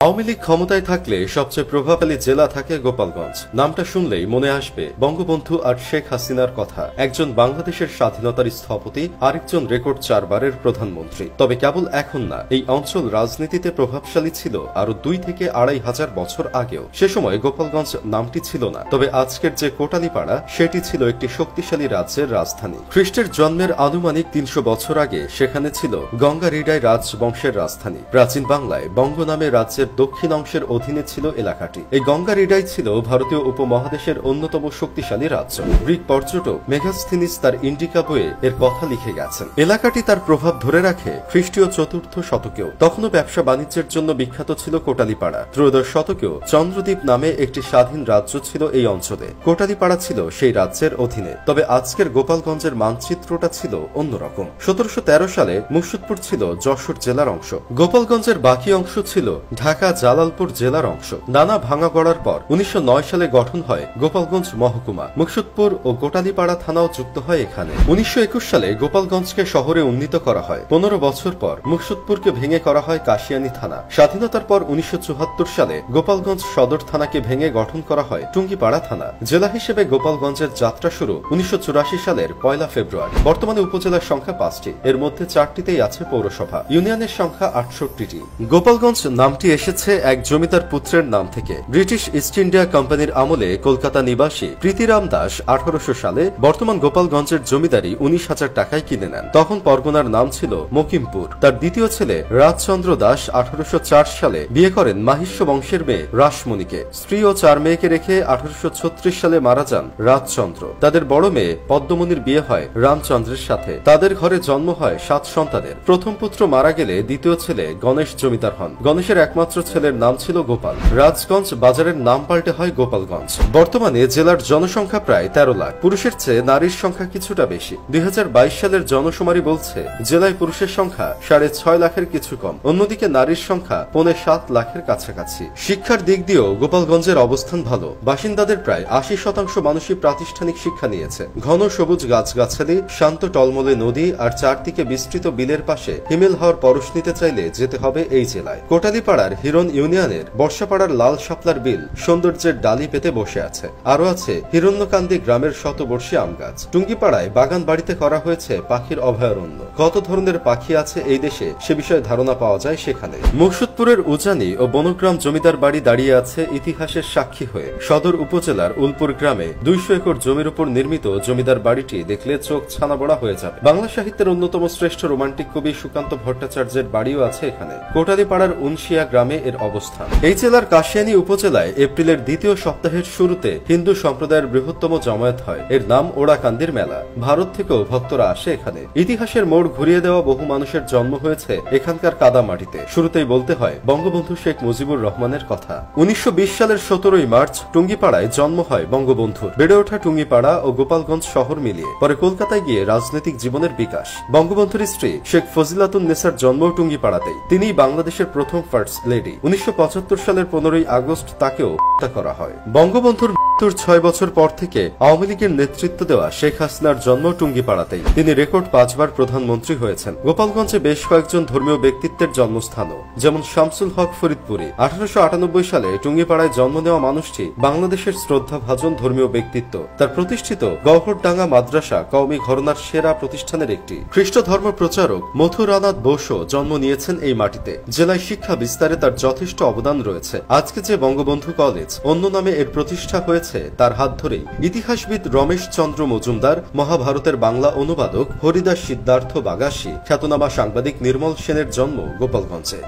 আওয়ামী লীগ ক্ষমতায় থাকলে সবচেয়ে প্রভাবশালী জেলা থাকে গোপালগঞ্জ। নামটা শুনলেই মনে আসবে বঙ্গবন্ধু আর শেখ হাসিনার কথা। একজন বাংলাদেশের স্বাধীনতার স্থপতি, আরেকজন রেকর্ড 4 বারের প্রধানমন্ত্রী। তবে কেবল এখন না, এই অঞ্চল রাজনীতিতে প্রভাবশালী ছিল আরো 2 থেকে 2,500 বছর আগেও। সে সময় গোপালগঞ্জ নামটি ছিল না, তবে আজকের যে কোটালীপাড়া সেটি ছিল একটি শক্তিশালী রাজ্যের রাজধানী। খ্রিস্টের জন্মের আনুমানিক 300 বছর আগে সেখানে ছিল গঙ্গারিডাই রাজবংশের রাজধানী। প্রাচীন বাংলায় বঙ্গ নামে রাজ্যের দক্ষিণ অংশের অধীনে ছিল এলাকাটি। এই গঙ্গারিডাই ছিল ভারতীয় উপমহাদেশের অন্যতম শক্তিশালী রাজ্য। গ্রিক পর্যটক মেগাস্থিনিস তার ইন্ডিকা বইয়ে এর কথা লিখে গেছেন। এলাকাটি তার প্রভাব ধরে রাখে খ্রিস্টীয় 4র্থ শতকেও। তখনও ব্যবসা বাণিজ্যের জন্য বিখ্যাত ছিল কোটালীপাড়া। 13শ শতকেও চন্দ্রদ্বীপ নামে একটি স্বাধীন রাজ্য ছিল এই অঞ্চলে। কোটালীপাড়া ছিল সেই রাজ্যের অধীনে। তবে আজকের গোপালগঞ্জের মানচিত্রটা ছিল অন্যরকম। 1713 সালে মুর্শিদপুর ছিল যশোর জেলার অংশ। গোপালগঞ্জের বাকি অংশ ছিল ঢাকা জালালপুর জেলার অংশ। নানা ভাঙা গড়ার পর 1909 সালে গঠন হয় গোপালগঞ্জ মহকুমা। মুর্শিদপুর ও কোটালীপাড়া থানাও যুক্ত হয় এখানে। 1921 সালে গোপালগঞ্জকে শহরে উন্নীত করা হয়। 15 বছর পর মুর্শিদপুরকে ভেঙে করা হয় কাশিয়ানী থানা। স্বাধীনতার পর 1974 সালে গোপালগঞ্জ সদর থানাকে ভেঙে গঠন করা হয় টুঙ্গিপাড়া থানা। জেলা হিসেবে গোপালগঞ্জের যাত্রা শুরু 1984 সালের 1 ফেব্রুয়ারি। বর্তমানে উপজেলার সংখ্যা 5টি, এর মধ্যে 4টিতেই আছে পৌরসভা। ইউনিয়নের সংখ্যা 68টি। গোপালগঞ্জ নামটি এসেছে এক জমিদার পুত্রের নাম থেকে। ব্রিটিশ ইস্ট ইন্ডিয়া কোম্পানির আমলে কলকাতা নিবাসী প্রীতিরাম দাস 1800 সালে বর্তমান গোপালগঞ্জের জমিদারি 19,000 টাকায় কিনে নেন। তখন পরগনার নাম ছিল মকিমপুর। তার দ্বিতীয় ছেলে রাজচন্দ্র দাস 1804 সালে বিয়ে করেন মাহিষ্য বংশের মেয়ে রাসমণিকে। স্ত্রী ও 4 মেয়েকে রেখে 1836 সালে মারা যান রাজচন্দ্র। তাদের বড় মেয়ে পদ্মমণির বিয়ে হয় রামচন্দ্রের সাথে। তাদের ঘরে জন্ম হয় 7 সন্তানের। প্রথম পুত্র মারা গেলে দ্বিতীয় ছেলে গণেশ জমিদার হন। গণেশের একমাত্র ছেলের নাম ছিল গোপাল। রাজগঞ্জ বাজারের নাম পাল্টে হয় গোপালগঞ্জ। বর্তমানে জেলার জনসংখ্যা প্রায় 13 লাখ। পুরুষের চেয়ে নারীর সংখ্যা কিছুটা বেশি। 2022 সালের জনশুমারি বলছে জেলায় পুরুষের সংখ্যা 6.5 লাখের কিছু কম। অন্যদিকে নারীর সংখ্যা 7 লাখের কাছাকাছি। শিক্ষার দিক দিয়েও গোপালগঞ্জের অবস্থান ভালো। বাসিন্দাদের প্রায় 80% মানুষই প্রাতিষ্ঠানিক শিক্ষা নিয়েছে। ঘন সবুজ গাছগাছালি, শান্ত টলমলে নদী আর চারদিকে বিস্তৃত বিলের পাশে হিমেল হাওয়ার পরশ নিতে চাইলে যেতে হবে এই জেলায়। কোটালীপাড়ার হিরণ ইউনিয়নের বর্ষাপাড়ার লাল শাপলার বিল সৌন্দর্যের ডালি পেতে বসে আছে। আরো আছে হিরণ্যকান্দি গ্রামের শতবর্ষী আম গাছ। টুঙ্গিপাড়ায় বাগান বাড়িতে করা হয়েছে পাখির অভয়ারণ্য। কত ধরনের পাখি আছে এই দেশে সে বিষয়ে ধারণা পাওয়া যায় সেখানে। মুর্শিদপুরের উজানি ও বনগ্রাম জমিদার বাড়ি দাঁড়িয়ে আছে ইতিহাসের সাক্ষী হয়ে। সদর উপজেলার উলপুর গ্রামে 200 একর জমির উপর নির্মিত জমিদার বাড়িটি দেখলে চোখ ছানাবড়া হয়ে যাবে। বাংলা সাহিত্যের অন্যতম শ্রেষ্ঠ রোমান্টিক কবি সুকান্ত ভট্টাচার্যের বাড়িও আছে এখানে। কোটালীপাড়ার উনশিয়া গ্রামে এর অবস্থান। এই জেলার কাশিয়ানী উপজেলায় এপ্রিলের দ্বিতীয় সপ্তাহের শুরুতে হিন্দু সম্প্রদায়ের বৃহত্তম জমায়েত হয়। এর নাম ওড়াকান্দির মেলা। ভারত থেকেও ভক্তরা আসে এখানে। ইতিহাসের মোড় ঘুরিয়ে দেওয়া বহু মানুষের জন্ম হয়েছে এখানকার কাদা মাটিতে। শুরুতেই বলতে হয় বঙ্গবন্ধু শেখ মুজিবুর রহমানের কথা। 1920 সালের 17 মার্চ টুঙ্গিপাড়ায় জন্ম হয় বঙ্গবন্ধুর। বেড়ে ওঠা টুঙ্গিপাড়া ও গোপালগঞ্জ শহর মিলিয়ে। পরে কলকাতায় গিয়ে রাজনৈতিক জীবনের বিকাশ। বঙ্গবন্ধুর স্ত্রী শেখ ফজিলাতুন নেসার জন্ম টুঙ্গিপাড়াতেই। তিনি বাংলাদেশের প্রথম ফার্স্ট লেডি। 1975 সালের 15 আগস্ট তাকেও হত্যা করা হয়। বঙ্গবন্ধুর মৃত্যুর 6 বছর পর থেকে আওয়ামী লীগের নেতৃত্ব দেওয়া শেখ হাসিনার জন্ম টুঙ্গিপাড়াতেই। তিনি রেকর্ড 5 বার প্রধানমন্ত্রী হয়েছেন। গোপালগঞ্জে বেশ কয়েকজন ধর্মীয় ব্যক্তিত্বের জন্মস্থানও, যেমন শামসুল হক ফরিদপুরি। 1898 সালে টুঙ্গিপাড়ায় জন্ম নেওয়া মানুষটি বাংলাদেশের শ্রদ্ধাভাজন ধর্মীয় ব্যক্তিত্ব। তার প্রতিষ্ঠিত গওহরডাঙ্গা মাদ্রাসা কওমি ঘরানার সেরা প্রতিষ্ঠানের একটি। খ্রিস্ট ধর্ম প্রচারক মথুরানাথ বোসও জন্ম নিয়েছেন এই মাটিতে। জেলায় শিক্ষা বিস্তারে তার যথেষ্ট অবদান রয়েছে। আজকে যে বঙ্গবন্ধু কলেজ অন্য নামে এর প্রতিষ্ঠা হয়েছে তার হাত ধরেই। ইতিহাসবিদ রমেশ চন্দ্র মজুমদার, মহাভারতের বাংলা অনুবাদক হরিদাস সিদ্ধার্থ বাগাসী, খ্যাতনামা সাংবাদিক নির্মল সেনের জন্ম গোপালগঞ্জে।